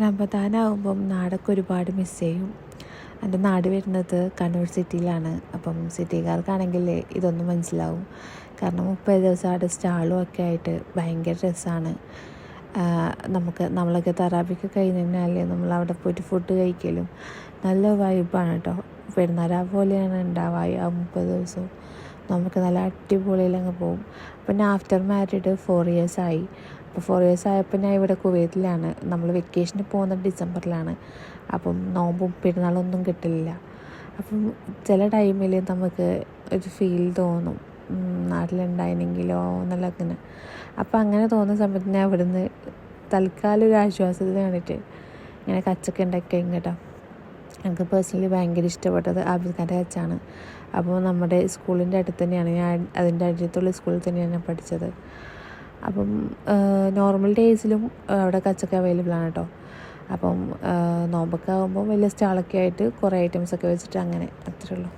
റമദാനാകുമ്പം നാടൊക്കെ ഒരുപാട് മിസ് ചെയ്യും. എൻ്റെ നാട് വരുന്നത് കണ്ണൂർ സിറ്റിയിലാണ്. അപ്പം സിറ്റിക്കാർക്കാണെങ്കിൽ ഇതൊന്നും മനസ്സിലാവും. കാരണം 30 ദിവസം അവിടെ സ്റ്റാളും ഒക്കെ ആയിട്ട് ഭയങ്കര രസമാണ്. നമ്മളൊക്കെ തറാബിക്ക് കഴിഞ്ഞ് കഴിഞ്ഞാൽ നമ്മളവിടെ പോയിട്ട് ഫുഡ് കഴിക്കലും നല്ല വൈബാണ് കേട്ടോ. പെരുന്നാൾ പോലെയാണ് ഉണ്ടാവുക ആ 30 ദിവസവും. നമുക്ക് നല്ല അടിപൊളിയിലങ്ങ് പോകും. പിന്നെ ആഫ്റ്റർ മാരീഡ് 4 years ആയി. അപ്പോൾ 4 years ആയപ്പോൾ ഞാൻ ഇവിടെ കുവൈറ്റിലാണ്. നമ്മൾ വെക്കേഷന് പോകുന്നത് ഡിസംബറിലാണ്. അപ്പം നോമ്പും പെരുന്നാളൊന്നും കിട്ടില്ല. അപ്പം ചില ടൈമിൽ നമുക്ക് ഒരു ഫീൽ തോന്നും, നാട്ടിലുണ്ടായിരുന്നെങ്കിലോ എന്നുള്ള അങ്ങനെ. അപ്പം അങ്ങനെ തോന്നുന്ന സമയത്ത് ഞാൻ ഇവിടുന്ന് തൽക്കാലം ഒരു ആശ്വാസത്തിന് വേണ്ടിയിട്ട് ഇങ്ങനെ കച്ചൊക്കെ ഉണ്ടാക്കി കഴിഞ്ഞ് കേട്ടോ. എനിക്ക് പേഴ്സണലി ഭയങ്കര ഇഷ്ടപ്പെട്ടത് ആബിദ് കച്ചാണ്. അപ്പോൾ നമ്മുടെ സ്കൂളിൻ്റെ അടുത്ത് തന്നെയാണ്, ഞാൻ അതിൻ്റെ അടുത്തുള്ള സ്കൂളിൽ തന്നെയാണ് ഞാൻ പഠിച്ചത്. അപ്പം നോർമൽ ഡേയ്സിലും അവിടെ കച്ചൊക്കെ അവൈലബിൾ ആണ് കേട്ടോ. അപ്പം നോമ്പൊക്കെ ആകുമ്പോൾ വലിയ സ്റ്റാളൊക്കെ ആയിട്ട് കുറേ ഐറ്റംസൊക്കെ വെച്ചിട്ട് അങ്ങനെ അത്രേ ഉള്ളൂ.